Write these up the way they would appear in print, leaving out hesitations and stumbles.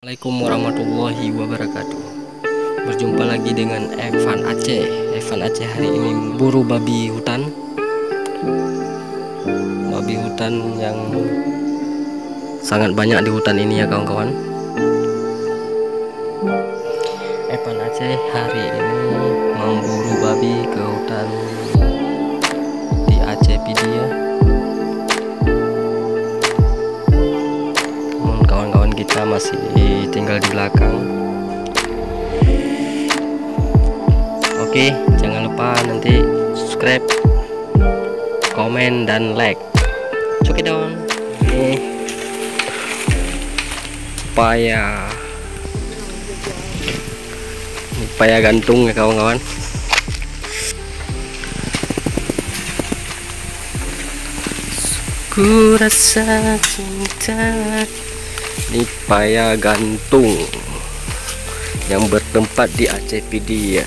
Assalamualaikum warahmatullahi wabarakatuh. Berjumpa lagi dengan Evan Aceh. Evan Aceh hari ini buru babi hutan. Babi hutan yang sangat banyak di hutan ini ya kawan-kawan. Evan Aceh hari ini memburu babi ke hutan di Aceh Pidia. Kawan-kawan kita masih tinggal di belakang. Oke, jangan lupa nanti subscribe, komen, dan like. Oke dong. Ini upaya gantung ya kawan-kawan. Ku rasa cinta ini paya gantung yang bertempat di Aceh Pidia.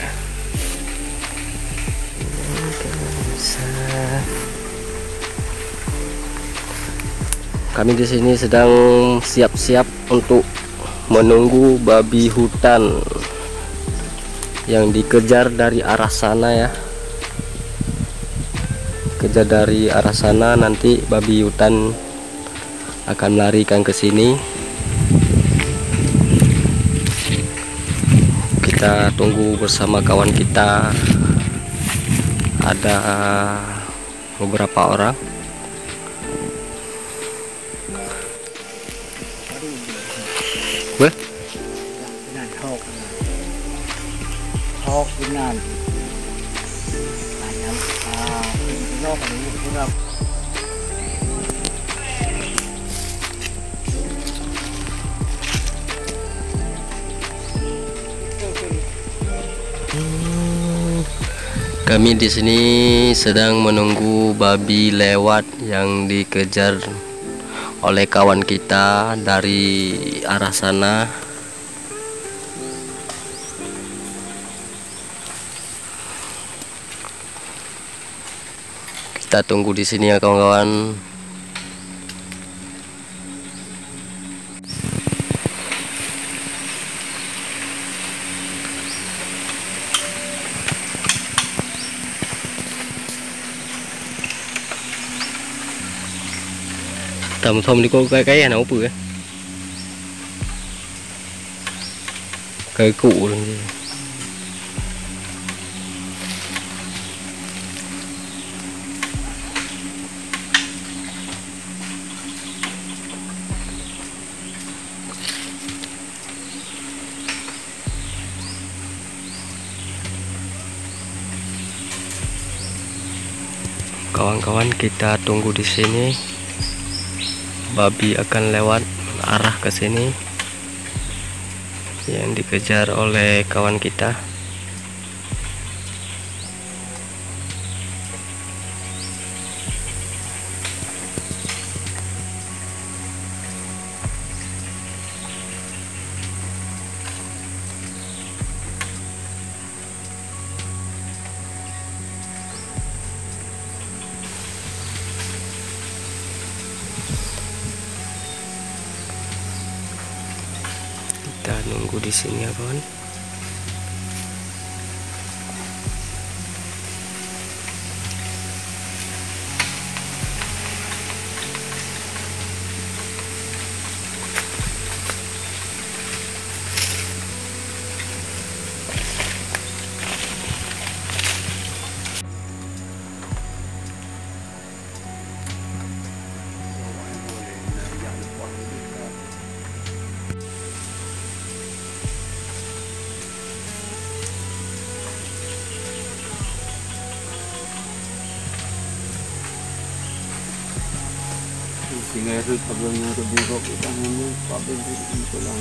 Kami di sini sedang siap-siap untuk menunggu babi hutan yang dikejar dari arah sana ya. Kejar dari arah sana, nanti babi hutan akan melarikan ke sini. Kita tunggu bersama kawan kita, ada beberapa orang. Kami di sini sedang menunggu babi lewat yang dikejar oleh kawan kita dari arah sana. Kita tunggu di sini ya kawan-kawan. Tầm thông đi cô cái nào bự cái cụ luôn gì. Kawan-kawan, kita tunggu di sini. Babi akan lewat arah ke sini yang dikejar oleh kawan kita. Kita nunggu di sini ya kawan. Sehingga itu problemnya kebirok kita ini problem itu lang.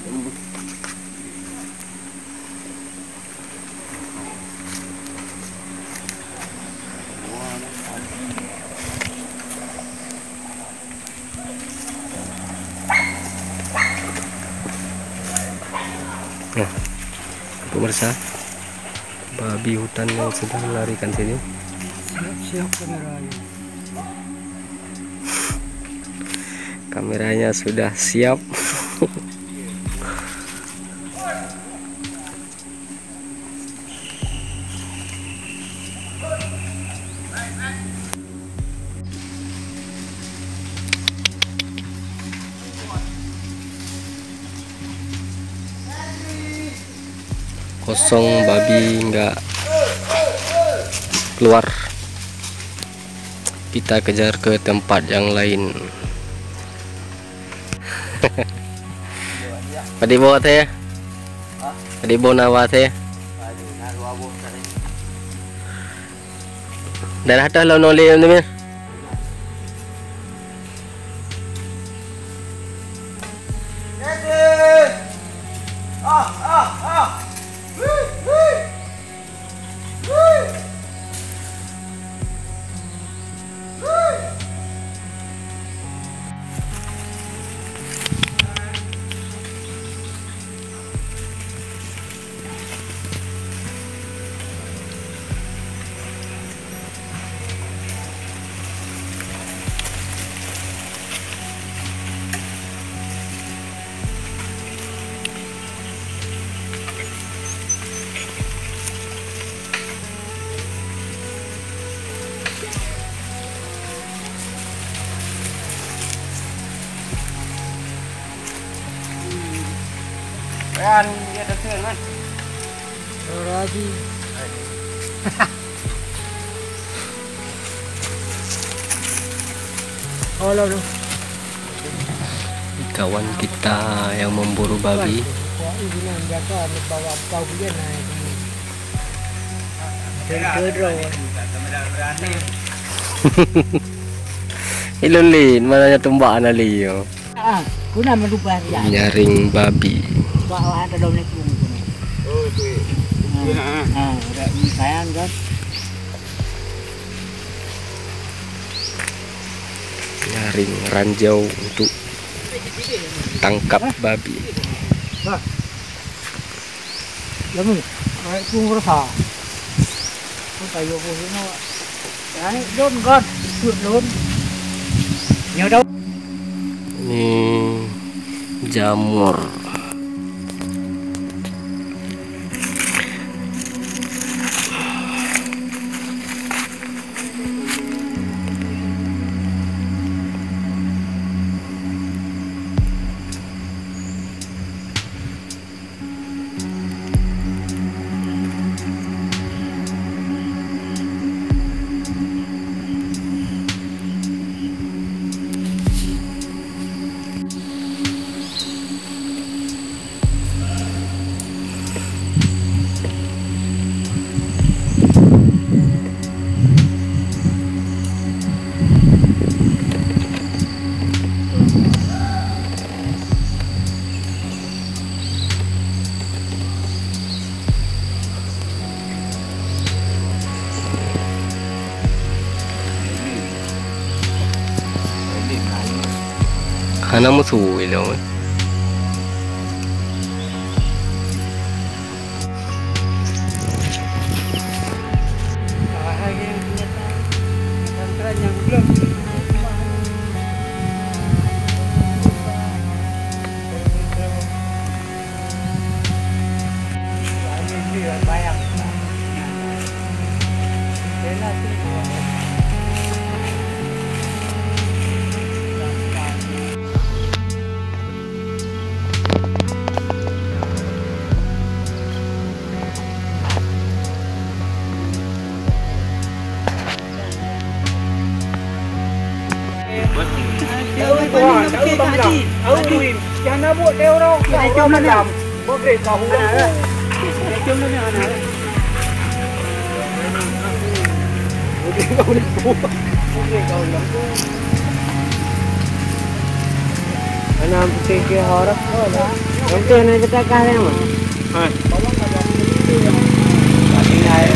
tembus. Nah, pemirsa, babi hutan yang sedang melarikan sini. Siap kameranya. Kameranya sudah siap. Kosong, babi nggak keluar. Kita kejar ke tempat yang lain. Padi bawa teh. Padi bawa nawa teh. Dan hatta law noli teman. Kan dia datang kan. Lagi. Oh lalu. Kawan kita yang memburu babi. Wah, ibu nan jaga bawa kau dia naik. Kedro. Ilulin, mananya tumbak analio. Ah, kuna merubah ya. Nyaring babi. Bawa ada daun itu. Oh, itu. Udah ini sayang kan. Nyaring ranjau untuk tangkap babi. Lalu, kayak kumur sa. Kung tayo po sino. Ay, doon kan, doon. Nyo daw. Ini jamur. Hana mo suwi lang. Jangan nabuk dia orang. Orang macam. Boleh tahu. Jom ni anak. Boleh kau lembu. Boleh kau lembu. Ana putih ke horok. Itu na kita kare mo. Ha. Pati na ay.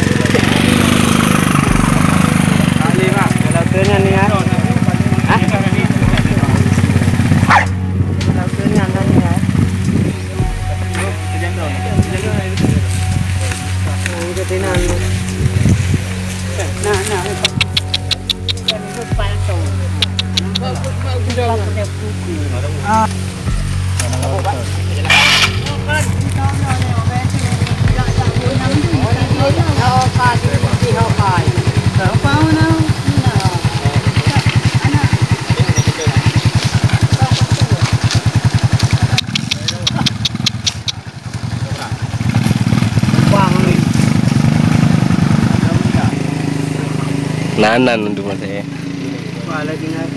Kali ba? Kalau tu na ni ay. Ha? Kalau tu na ni ay. Ini tinan mo. Nah. Nanan untuk saya. Wala din ay.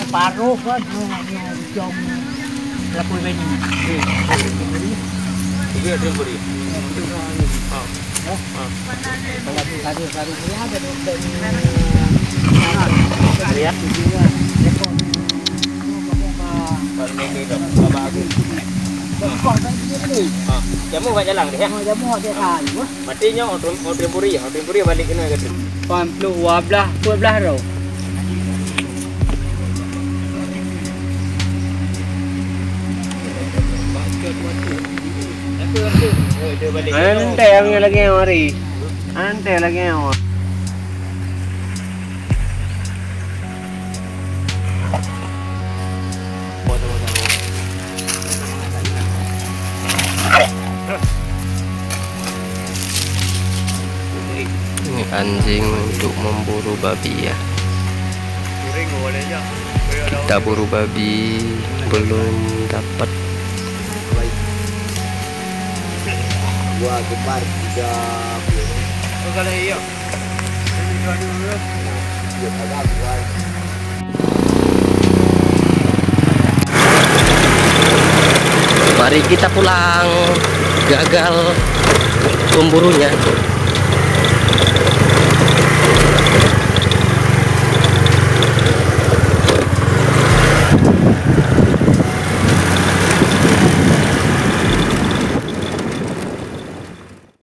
Paruh kan, jom lapor beni. Jamu buat jalan deh ya. Jamu dia tahu. Matinya orang puri balik kena ke. Pam lu 12 roh. Ante yang lagi hari. Ante lagi yang. Ini anjing untuk memburu babi ya. Kita buru babi belum dapat. Gua gemar juga. Kalau iya. Mari kita pulang. Gagal pemburunya.